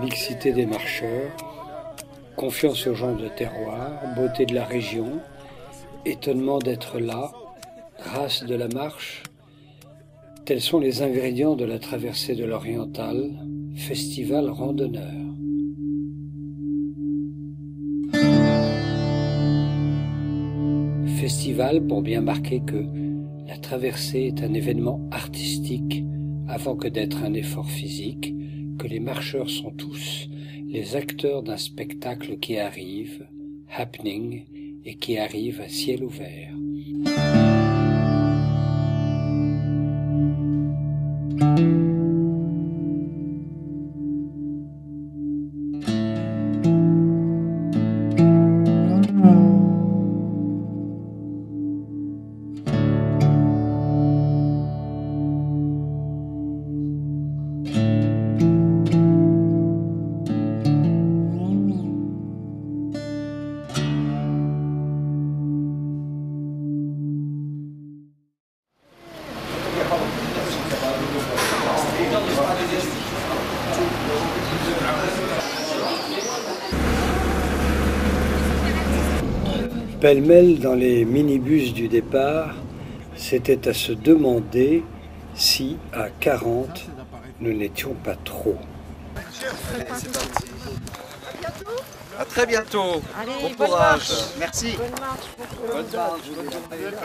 Mixité des marcheurs, confiance aux gens de terroir, beauté de la région, étonnement d'être là, grâce de la marche, tels sont les ingrédients de la traversée de l'Oriental, festival randonneur. Festival pour bien marquer que la traversée est un événement artistique avant que d'être un effort physique, que les marcheurs sont tous les acteurs d'un spectacle qui arrive, happening, et qui arrive à ciel ouvert. Pêle-mêle dans les minibus du départ, c'était à se demander si, à 40, nous n'étions pas trop. Allez, c'est parti. À très bientôt. Allez, bon courage. Merci. Bonne marche. Bonne journée.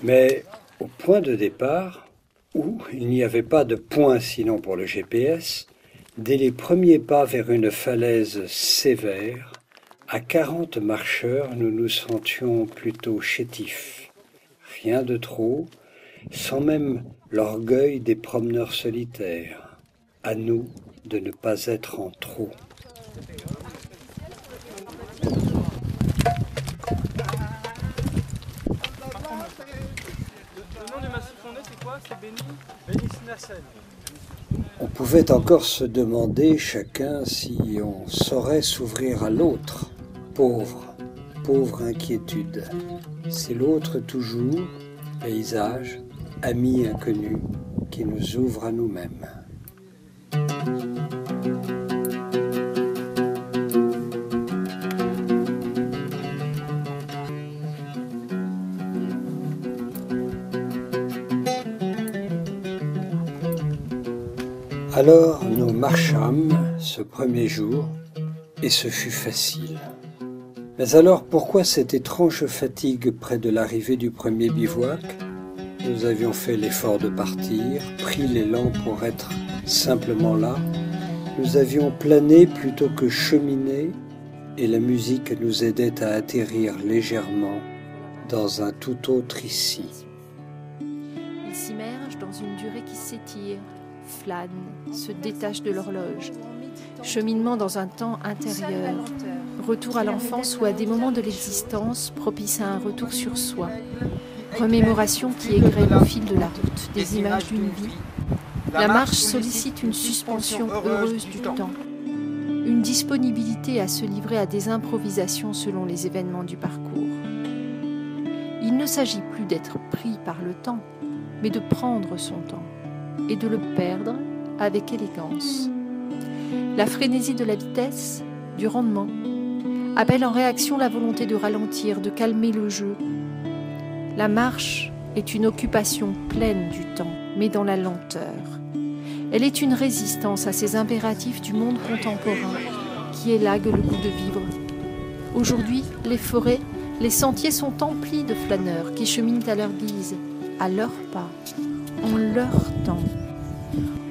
Mais au point de départ, où il n'y avait pas de point sinon pour le GPS, dès les premiers pas vers une falaise sévère, à 40 marcheurs, nous nous sentions plutôt chétifs. Rien de trop, sans même l'orgueil des promeneurs solitaires. À nous de ne pas être en trop. Le nom du massif fondé, c'est quoi? C'est Beni Sinassel. On pouvait encore se demander chacun si on saurait s'ouvrir à l'autre. Pauvre inquiétude. C'est l'autre toujours, paysage, ami inconnu, qui nous ouvre à nous-mêmes. Alors nous marchâmes ce premier jour, et ce fut facile. Mais alors pourquoi cette étrange fatigue près de l'arrivée du premier bivouac? Nous avions fait l'effort de partir, pris l'élan pour être simplement là. Nous avions plané plutôt que cheminé, et la musique nous aidait à atterrir légèrement dans un tout autre ici. Ils s'immergent dans une durée qui s'étire, flâne, se détache de l'horloge. Cheminement dans un temps intérieur, retour à l'enfance ou à des moments de l'existence propices à un retour sur soi. Remémoration qui égrène au fil de la route des images d'une vie. La marche sollicite une suspension heureuse du temps, une disponibilité à se livrer à des improvisations selon les événements du parcours. Il ne s'agit plus d'être pris par le temps, mais de prendre son temps et de le perdre avec élégance. La frénésie de la vitesse, du rendement, appelle en réaction la volonté de ralentir, de calmer le jeu. La marche est une occupation pleine du temps, mais dans la lenteur. Elle est une résistance à ces impératifs du monde contemporain qui élaguent le goût de vivre. Aujourd'hui, les forêts, les sentiers sont emplis de flâneurs qui cheminent à leur guise, à leur pas, en leur temps,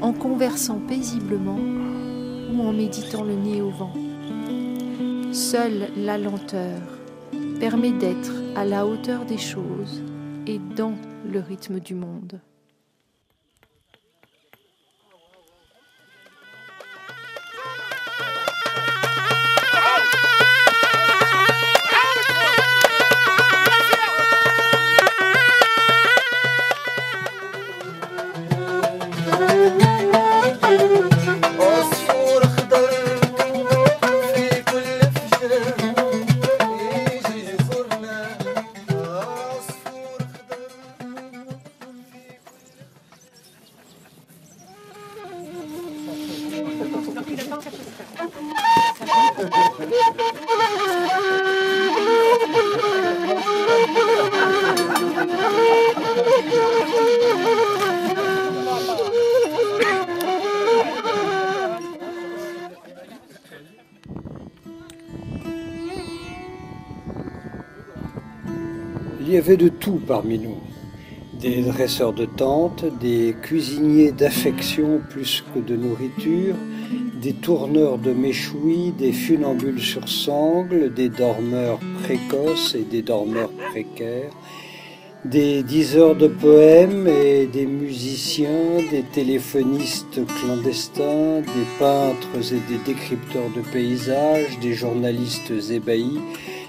en conversant paisiblement ou en méditant le nez au vent. Seule la lenteur permet d'être à la hauteur des choses et dans le rythme du monde. Il y avait de tout parmi nous. Des dresseurs de tentes, des cuisiniers d'affection plus que de nourriture, des tourneurs de méchouis, des funambules sur sangle, des dormeurs précoces et des dormeurs précaires, des diseurs de poèmes et des musiciens, des téléphonistes clandestins, des peintres et des décrypteurs de paysages, des journalistes ébahis,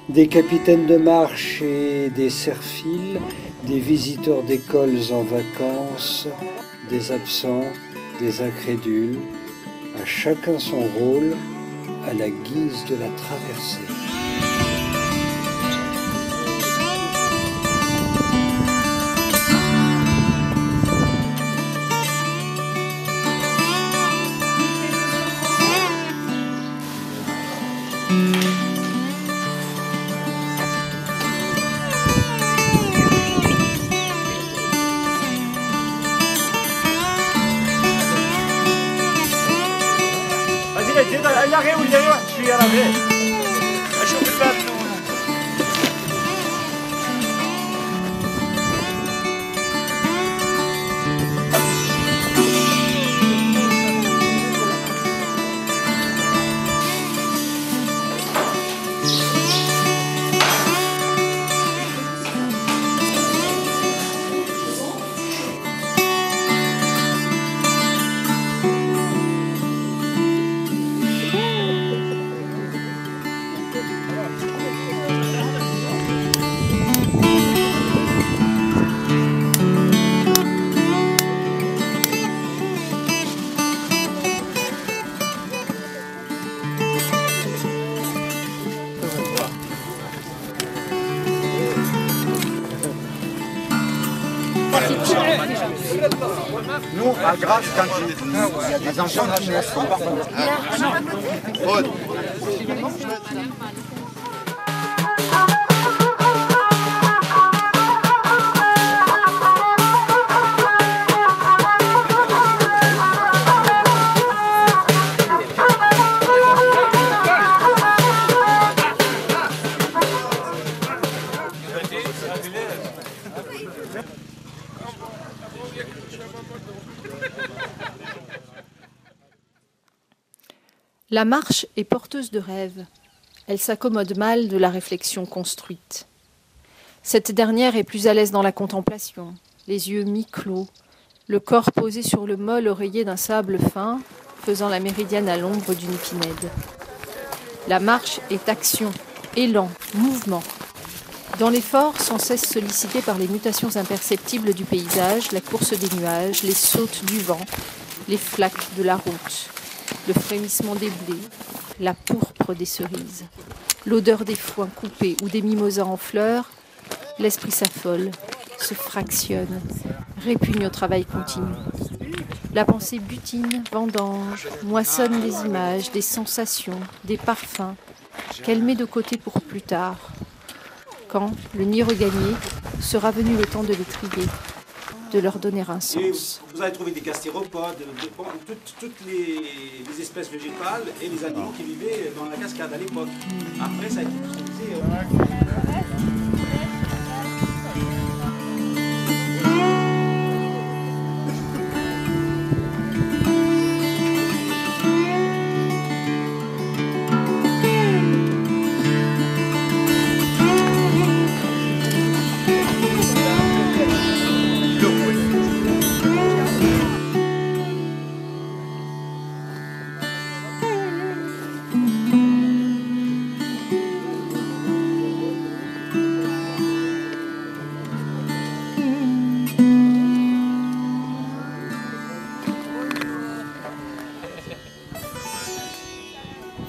des capitaines de marche et des serfils, des visiteurs d'écoles en vacances, des absents, des incrédules, à chacun son rôle, à la guise de la traversée. Nous, à Grasse, quand les enfants qui naissent sont pas La marche est porteuse de rêves. Elle s'accommode mal de la réflexion construite. Cette dernière est plus à l'aise dans la contemplation, les yeux mi-clos, le corps posé sur le mol oreiller d'un sable fin, faisant la méridienne à l'ombre d'une épinède. La marche est action, élan, mouvement. Dans l'effort, sans cesse sollicité par les mutations imperceptibles du paysage, la course des nuages, les sautes du vent, les flaques de la route, le frémissement des blés, la pourpre des cerises, l'odeur des foins coupés ou des mimosas en fleurs, l'esprit s'affole, se fractionne, répugne au travail continu. La pensée butine, vendange, moissonne des images, des sensations, des parfums, qu'elle met de côté pour plus tard, quand, le nid regagné, sera venu le temps de les trier, de leur donner un sens. Vous allez trouver des gastéropodes, toutes les espèces végétales et les animaux qui vivaient dans la cascade à l'époque. Après, ça a été utilisé.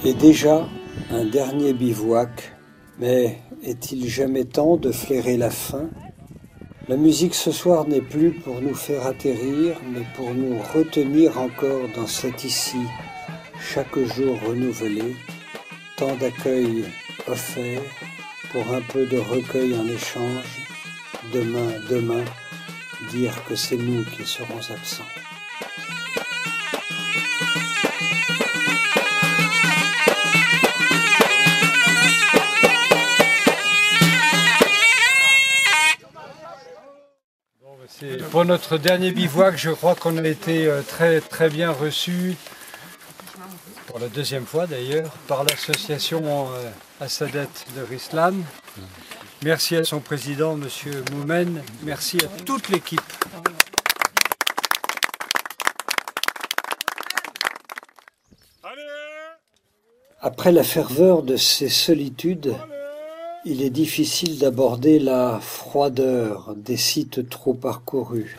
Et déjà, un dernier bivouac, mais est-il jamais temps de flairer la fin? La musique ce soir n'est plus pour nous faire atterrir, mais pour nous retenir encore dans cet ici, chaque jour renouvelé, tant d'accueil offert, pour un peu de recueil en échange, demain, dire que c'est nous qui serons absents. Pour notre dernier bivouac, je crois qu'on a été très bien reçus, pour la deuxième fois d'ailleurs, par l'association Assadet de Rislan. Merci à son président, M. Moumen. Merci à toute l'équipe. Après la ferveur de ces solitudes, il est difficile d'aborder la froideur des sites trop parcourus.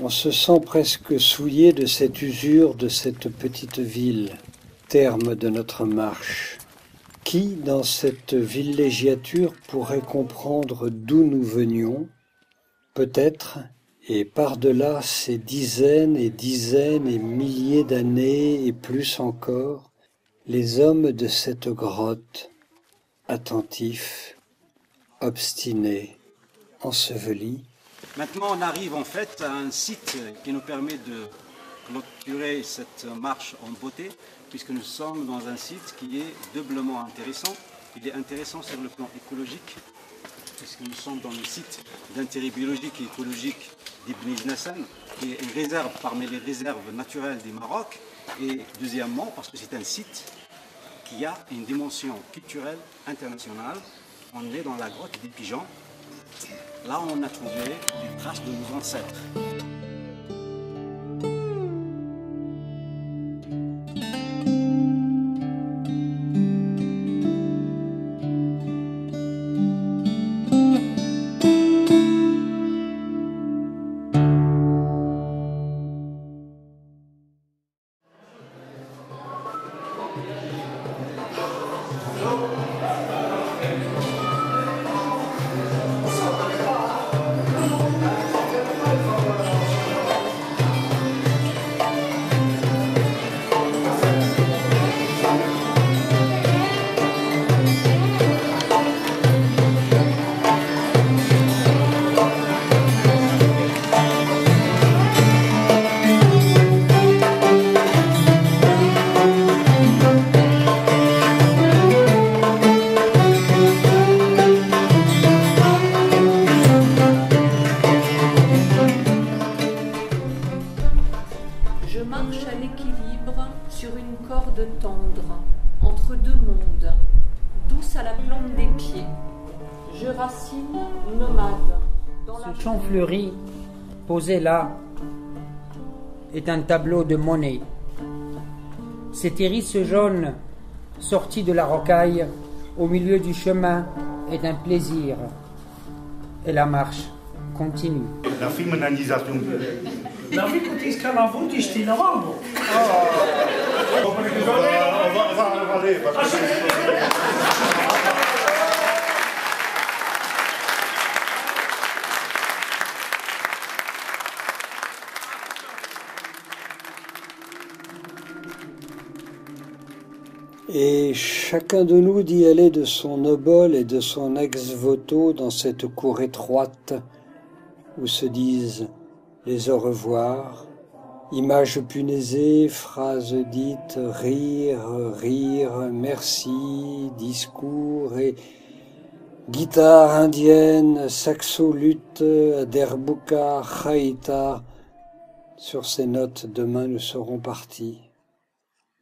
On se sent presque souillé de cette usure de cette petite ville, terme de notre marche. Qui, dans cette villégiature, pourrait comprendre d'où nous venions? Peut-être, et par-delà ces dizaines et milliers d'années et plus encore, les hommes de cette grotte, attentifs, obstinés, ensevelis. Maintenant, on arrive en fait à un site qui nous permet de clôturer cette marche en beauté, puisque nous sommes dans un site qui est doublement intéressant. Il est intéressant sur le plan écologique, puisque nous sommes dans le site d'intérêt biologique et écologique d'Ibn Nassan, qui est une réserve parmi les réserves naturelles du Maroc. Et deuxièmement, parce que c'est un site qui a une dimension culturelle internationale. On est dans la grotte des pigeons. Là, on a trouvé des traces de nos ancêtres. Ce champ fleuri, posé là, est un tableau de Monet. Cet iris jaune, sorti de la rocaille, au milieu du chemin, est un plaisir. Et la marche continue. La finlandisation. La vie quand il se calavou, tu t'es novembre. On va aller. Et chacun de nous d'y aller de son obol et de son ex-voto dans cette cour étroite où se disent les au revoir, images punaisées, phrases dites, rire, merci, discours et guitare indienne, saxo, lutte, derbuka, khaïta. Sur ces notes, demain nous serons partis.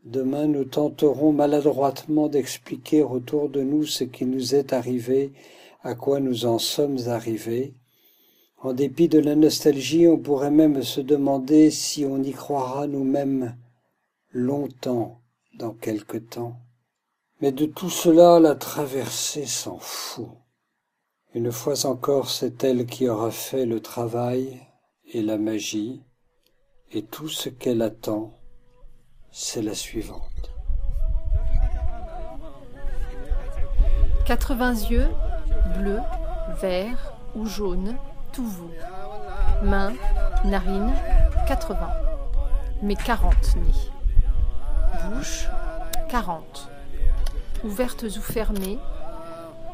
Demain, nous tenterons maladroitement d'expliquer autour de nous ce qui nous est arrivé, à quoi nous en sommes arrivés. En dépit de la nostalgie, on pourrait même se demander si on y croira nous-mêmes longtemps, dans quelque temps. Mais de tout cela, la traversée s'en fout. Une fois encore, c'est elle qui aura fait le travail et la magie, et tout ce qu'elle attend, c'est la suivante. 80 yeux, bleus, verts ou jaunes, tout vous. Mains, narines, 80. Mais 40 nids. Bouche, 40. ouvertes ou fermées,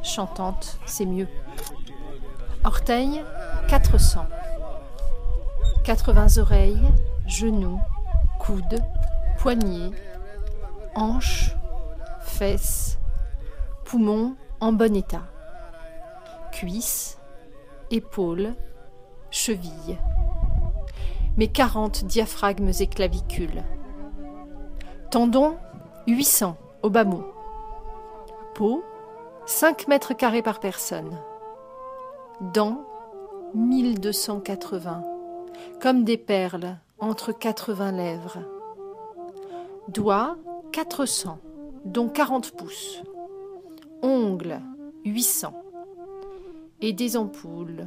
chantantes, c'est mieux. Orteils, 400. 80 oreilles, genoux, coudes, poignets, hanches, fesses, poumons en bon état, cuisses, épaules, chevilles, mais 40 diaphragmes et clavicules. Tendons, 800 au bas mot. Peau, 5 mètres carrés par personne. Dents, 1280, comme des perles entre 80 lèvres. Doigts, 400, dont 40 pouces. Ongles, 800. Et des ampoules.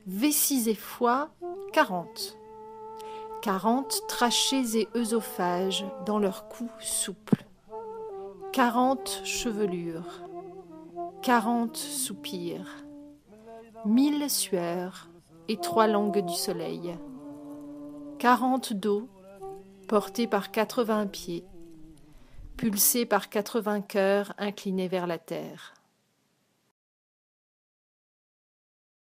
Vessies et foie, 40. 40 trachées et œsophages dans leur cou souple. 40 chevelures. 40 soupirs. 1000 sueurs et 3 langues du soleil. 40 dos, portés par 80 pieds, pulsés par 80 cœurs inclinés vers la terre.